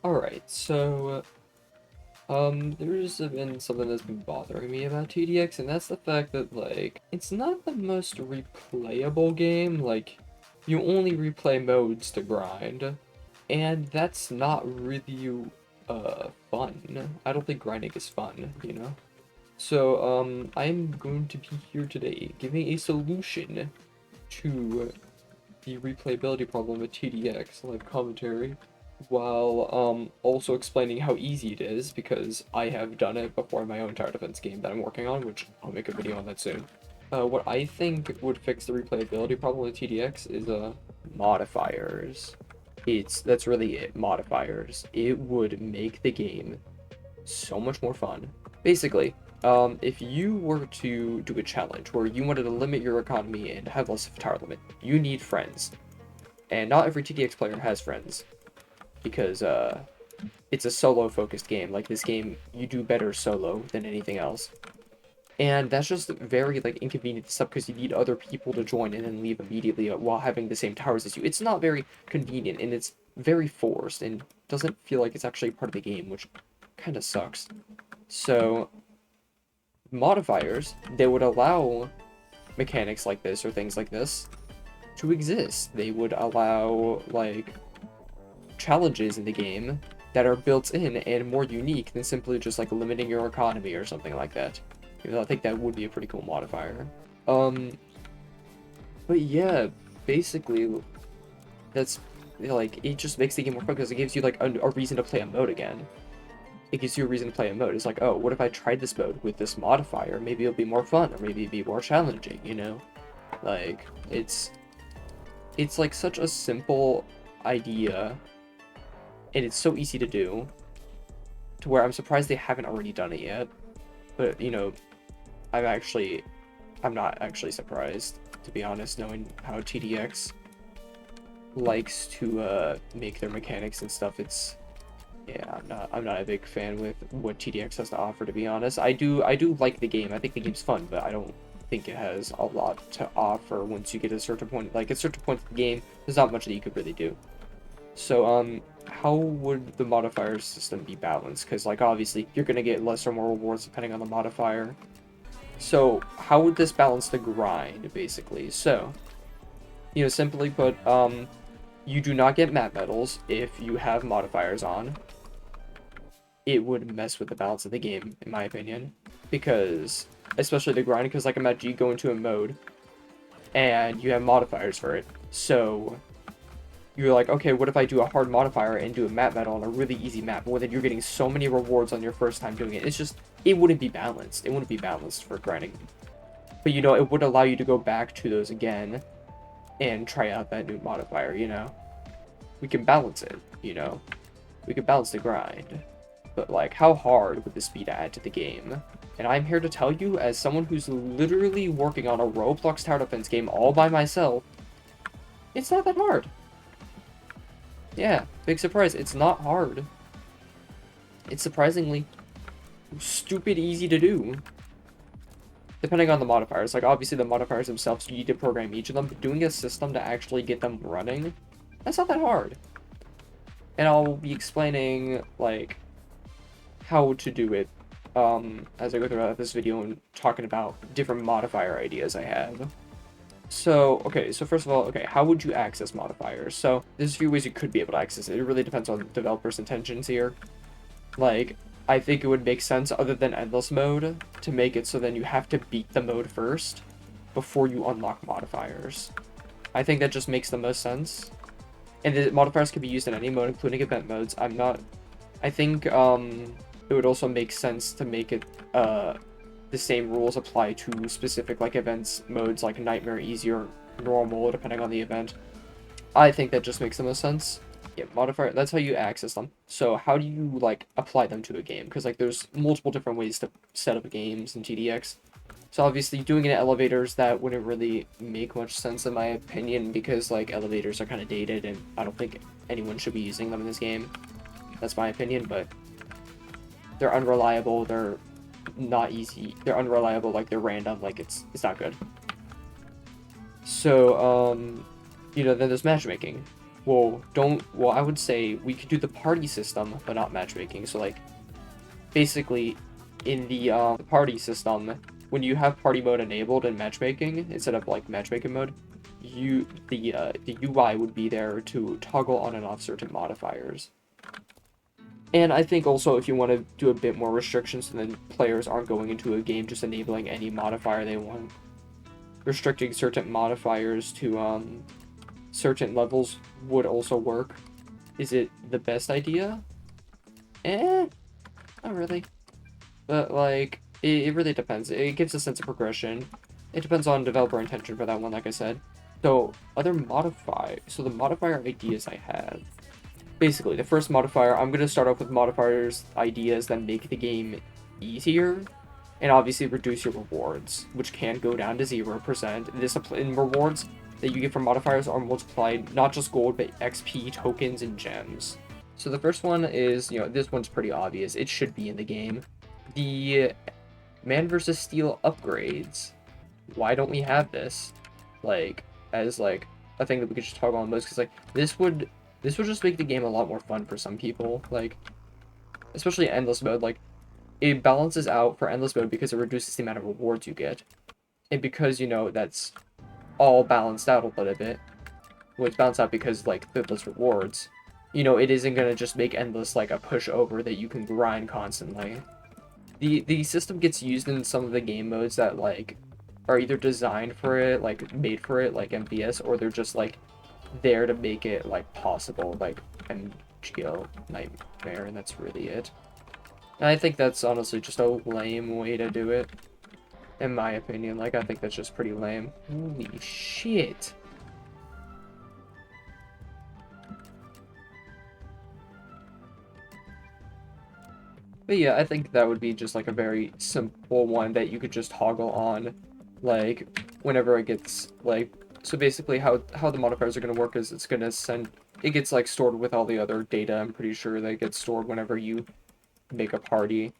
Alright, so, there's been something that's been bothering me about TDX, and that's the fact that, like, it's not the most replayable game. Like, you only replay modes to grind, and that's not really, fun. I don't think grinding is fun, you know? So, I'm going to be here today giving a solution to the replayability problem with TDX live commentary, while also explaining how easy it is, because I have done it before in my own tower defense game that I'm working on, which I'll make a video on that soon. What I think would fix the replayability problem with TDX is modifiers. That's really it, modifiers. It would make the game so much more fun. Basically, if you were to do a challenge where you wanted to limit your economy and have less of a tower limit, you need friends. And not every TDX player has friends, because it's a solo-focused game. Like, this game, you do better solo than anything else. And that's just very, like, inconvenient stuff, because you need other people to join and then leave immediately while having the same towers as you. It's not very convenient, and it's very forced, and doesn't feel like it's actually part of the game, which kind of sucks. So, modifiers, they would allow mechanics like this or things like this to exist. They would allow, like, challenges in the game that are built in and more unique than simply just, like, limiting your economy or something like that. Even though I think that would be a pretty cool modifier. But yeah, basically, that's, like, it just makes the game more fun because it gives you, like, a reason to play a mode again. It gives you a reason to play a mode. It's like, oh, what if I tried this mode with this modifier? Maybe it'll be more fun, or maybe it'll be more challenging, you know? Like, it's like such a simple idea, and it's so easy to do, to where I'm surprised they haven't already done it yet. But, you know, I'm not actually surprised, to be honest, knowing how TDX likes to make their mechanics and stuff. Yeah, I'm not a big fan with what TDX has to offer, to be honest. I do like the game. I think the game's fun, but I don't think it has a lot to offer once you get a certain point. Like, at certain points in the game, there's not much that you could really do. So, how would the modifier system be balanced? Because, like, obviously, you're going to get less or more rewards depending on the modifier. So, how would this balance the grind, basically? So, you know, simply put, you do not get map medals if you have modifiers on. It would mess with the balance of the game, in my opinion. Because, especially the grind, because, like, imagine you go into a mode, and you have modifiers for it. So, you're like, okay, what if I do a hard modifier and do a map medal on a really easy map? Well, then you're getting so many rewards on your first time doing it. It's just, it wouldn't be balanced. It wouldn't be balanced for grinding. But, you know, it would allow you to go back to those again and try out that new modifier, you know? We can balance it, you know? We can balance the grind. But, like, how hard would this be to add to the game? And I'm here to tell you, as someone who's literally working on a Roblox tower defense game all by myself, it's not that hard. Yeah, big surprise, it's not hard. It's surprisingly stupid easy to do. Depending on the modifiers. Like, obviously the modifiers themselves, you need to program each of them, but doing a system to actually get them running, that's not that hard. And I'll be explaining, like, how to do it as I go throughout this video and talking about different modifier ideas I have. So, okay, so first of all, okay, how would you access modifiers? So, there's a few ways you could be able to access it. It really depends on the developer's intentions here. Like, I think it would make sense, other than endless mode, to make it so then you have to beat the mode first before you unlock modifiers. I think that just makes the most sense. And the modifiers can be used in any mode, including event modes. I think, it would also make sense to make it, the same rules apply to specific, like, events modes, like Nightmare, Easy, or Normal, depending on the event. I think that just makes the most sense. Yeah, modifier, that's how you access them. So how do you, like, apply them to a game? Because, like, there's multiple different ways to set up games in TDX. So obviously doing it in elevators, that wouldn't really make much sense in my opinion, because, like, elevators are kind of dated, and I don't think anyone should be using them in this game. That's my opinion, but they're unreliable, they're not easy, they're unreliable, like, they're random, like, it's not good. So, you know, then there's matchmaking. well, I would say we could do the party system, but not matchmaking. So like, basically, in the party system, when you have party mode enabled in matchmaking instead of like matchmaking mode, the UI would be there to toggle on and off certain modifiers. And I think also if you want to do a bit more restrictions, so then players aren't going into a game just enabling any modifier they want, restricting certain modifiers to certain levels would also work. Is it the best idea? Not really. But like, it really depends. It gives a sense of progression. It depends on developer intention for that one, like I said. So the modifier ideas I have. Basically, the first modifier, I'm going to start off with modifiers, ideas that make the game easier, and obviously reduce your rewards, which can go down to 0%. Discipline rewards that you get from modifiers are multiplied, not just gold, but XP, tokens, and gems. So the first one is, this one's pretty obvious. It should be in the game. The Man vs. Steel upgrades. Why don't we have this? Like, as like a thing that we could just toggle on most, because like this would just make the game a lot more fun for some people, like especially endless mode. Like, it balances out for endless mode because it reduces the amount of rewards you get, and because that's all balanced out a little bit. Well, it's balanced out because like those rewards, it isn't gonna just make endless like a pushover that you can grind constantly. The system gets used in some of the game modes that like are either designed for it, like made for it, like MVS, or they're just like there to make it like possible, like MGO Nightmare, and that's really it. And I think that's honestly just a lame way to do it, in my opinion. Like, I think that's just pretty lame. Holy shit. But yeah, I think that would be just like a very simple one that you could just toggle on, like, whenever it gets like. So basically, how the modifiers are going to work is it's going to send. It gets like stored with all the other data. I'm pretty sure that gets stored whenever you make a party.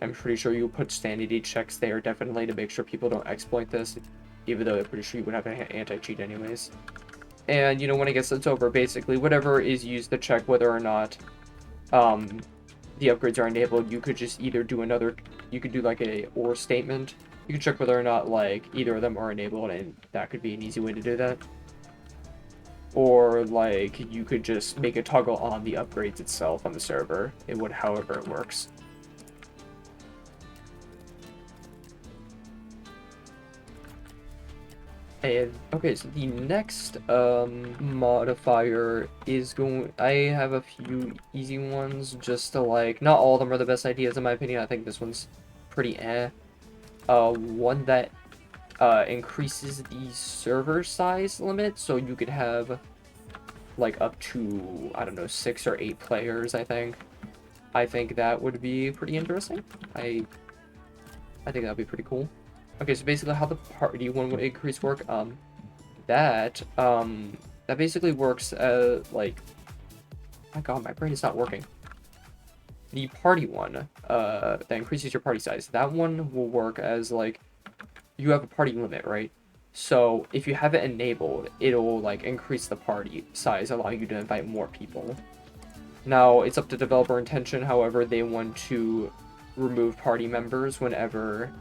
I'm pretty sure you put sanity checks there definitely to make sure people don't exploit this, even though I'm pretty sure you would have an anti-cheat anyways. And when it gets sent over, basically whatever is used to check whether or not the upgrades are enabled, you could just either do you could do like a or statement. You can check whether or not like either of them are enabled, and that could be an easy way to do that. Or like you could just make a toggle on the upgrades itself on the server. It would, however it works. And okay, so the next modifier is I have a few easy ones just to like, not all of them are the best ideas in my opinion. I think this one's pretty eh. One that increases the server size limit, so you could have like up to, I don't know, 6 or 8 players, I think. I think that would be pretty interesting. I think that'd be pretty cool. Okay, so basically how the party one would increase work, that basically works like, my god, my brain is not working. The party one, that increases your party size, that one will work as like, you have a party limit, right? So if you have it enabled, it'll like increase the party size, allowing you to invite more people. Now, it's up to developer intention, however, they want to remove party members whenever,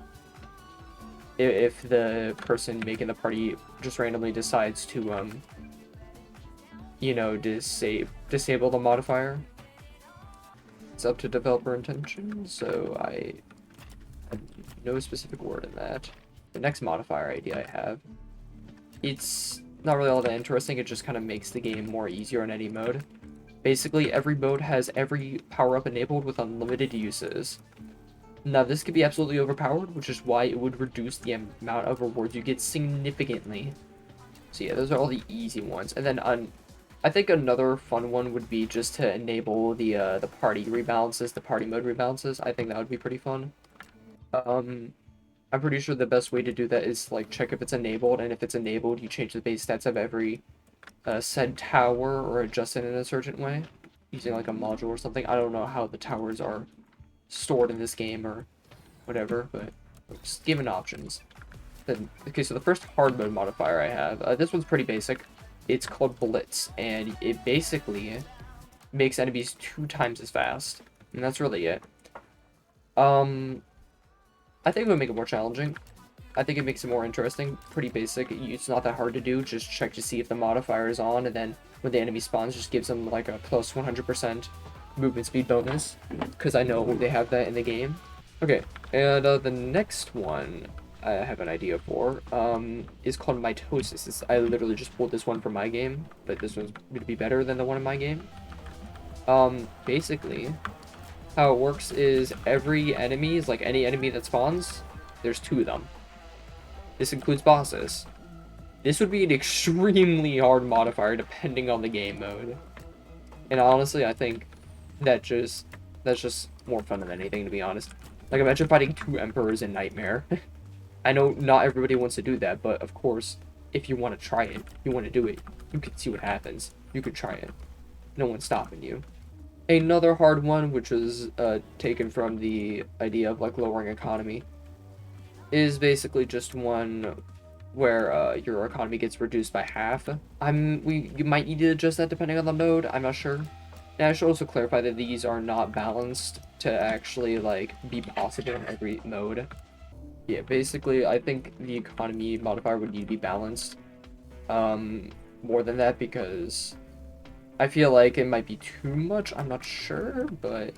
if the person making the party just randomly decides to, disable the modifier. It's up to developer intention, so I have no specific word in that. The next modifier idea I have, it's not really all that interesting, it just kind of makes the game more easier in any mode. Basically, every mode has every power-up enabled with unlimited uses. Now, this could be absolutely overpowered, which is why it would reduce the amount of rewards you get significantly. So yeah, those are all the easy ones. And then I think another fun one would be just to enable the party rebalances, the party mode rebalances. I think that would be pretty fun. I'm pretty sure the best way to do that is like check if it's enabled, and if it's enabled, you change the base stats of every said tower or adjust it in a certain way using like a module or something. I don't know how the towers are stored in this game or whatever, but just given options. Then okay, so the first hard mode modifier I have, this one's pretty basic. It's called Blitz, and it basically makes enemies 2 times as fast, and that's really it. I think it would make it more challenging. I think it makes it more interesting. Pretty basic. It's not that hard to do. Just check to see if the modifier is on, and then when the enemy spawns, just gives them like a plus 100% movement speed bonus, because I know they have that in the game. Okay, and the next one I have an idea for is called Mitosis. I literally just pulled this one from my game, but this one's going to be better than the one in my game. Basically, how it works is every enemy is like any enemy that spawns, there's 2 of them. This includes bosses. This would be an extremely hard modifier depending on the game mode. And honestly, I think that's just more fun than anything, to be honest. Like, imagine fighting 2 emperors in Nightmare. I know not everybody wants to do that, but of course, if you want to try it, you want to do it, you can see what happens. You could try it. No one's stopping you. Another hard one, which was taken from the idea of like lowering economy, is basically just one where your economy gets reduced by half. You might need to adjust that depending on the mode. I'm not sure. And I should also clarify that these are not balanced to actually like be possible in every mode. Yeah, basically, I think the economy modifier would need to be balanced more than that, because I feel like it might be too much. I'm not sure, but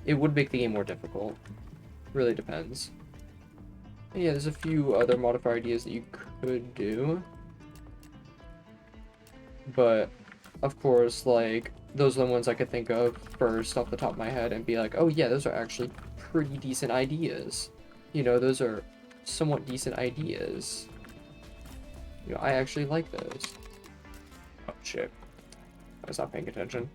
it would make the game more difficult. Really depends. And yeah, there's a few other modifier ideas that you could do, but of course, like, those are the ones I could think of first off the top of my head and be like, oh yeah, those are actually pretty decent ideas. You know, those are somewhat decent ideas. You know, I actually like those. Oh shit, I was not paying attention.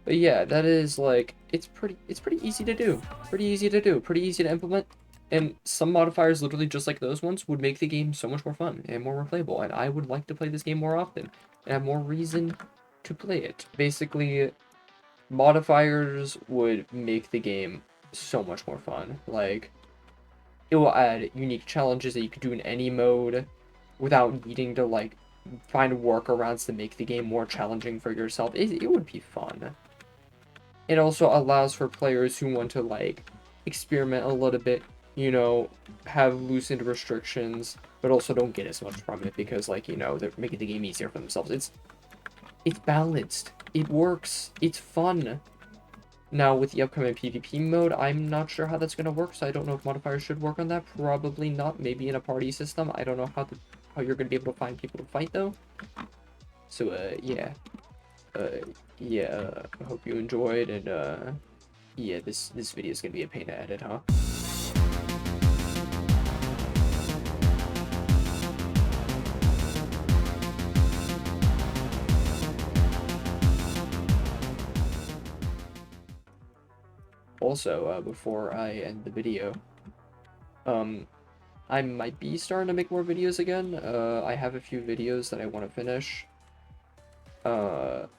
But yeah, that is like, it's pretty easy to do. Pretty easy to implement. And some modifiers, literally just like those ones, would make the game so much more fun and more replayable. And I would like to play this game more often and have more reason to play it. Basically, modifiers would make the game so much more fun. Like, it will add unique challenges that you could do in any mode without needing to, like, find workarounds to make the game more challenging for yourself. It would be fun. It also allows for players who want to, like, experiment a little bit, you know, have loosened restrictions, but also don't get as much from it because, like, you know, they're making the game easier for themselves. It's balanced. It works. It's fun. Now, with the upcoming PvP mode, I'm not sure how that's going to work, so I don't know if modifiers should work on that. Probably not. Maybe in a party system. I don't know how you're going to be able to find people to fight, though. So, yeah. I hope you enjoyed, and, yeah, this video is going to be a pain to edit, huh? Also, before I end the video, I might be starting to make more videos again. I have a few videos that I want to finish. On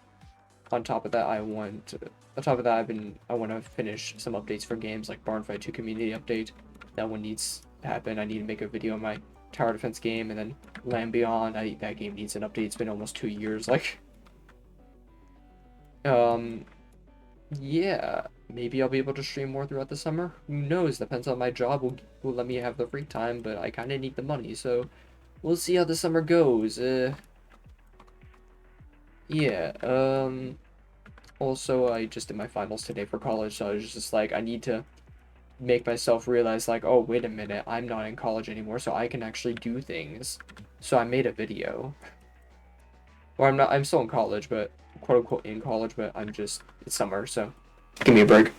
top of that, I want to finish some updates for games like Barnfight 2 community update. That one needs to happen. I need to make a video on my tower defense game, and then Land Beyond. That game needs an update. It's been almost 2 years. Like, yeah, maybe I'll be able to stream more throughout the summer. Who knows? Depends on my job will let me have the free time, but I kind of need the money, so we'll see how the summer goes. Yeah, also, I just did my finals today for college, so I was just like, I need to make myself realize, like, oh, wait a minute, I'm not in college anymore, so I can actually do things. So I made a video. Or I'm still in college, but quote-unquote in college, but it's summer, so give me a break.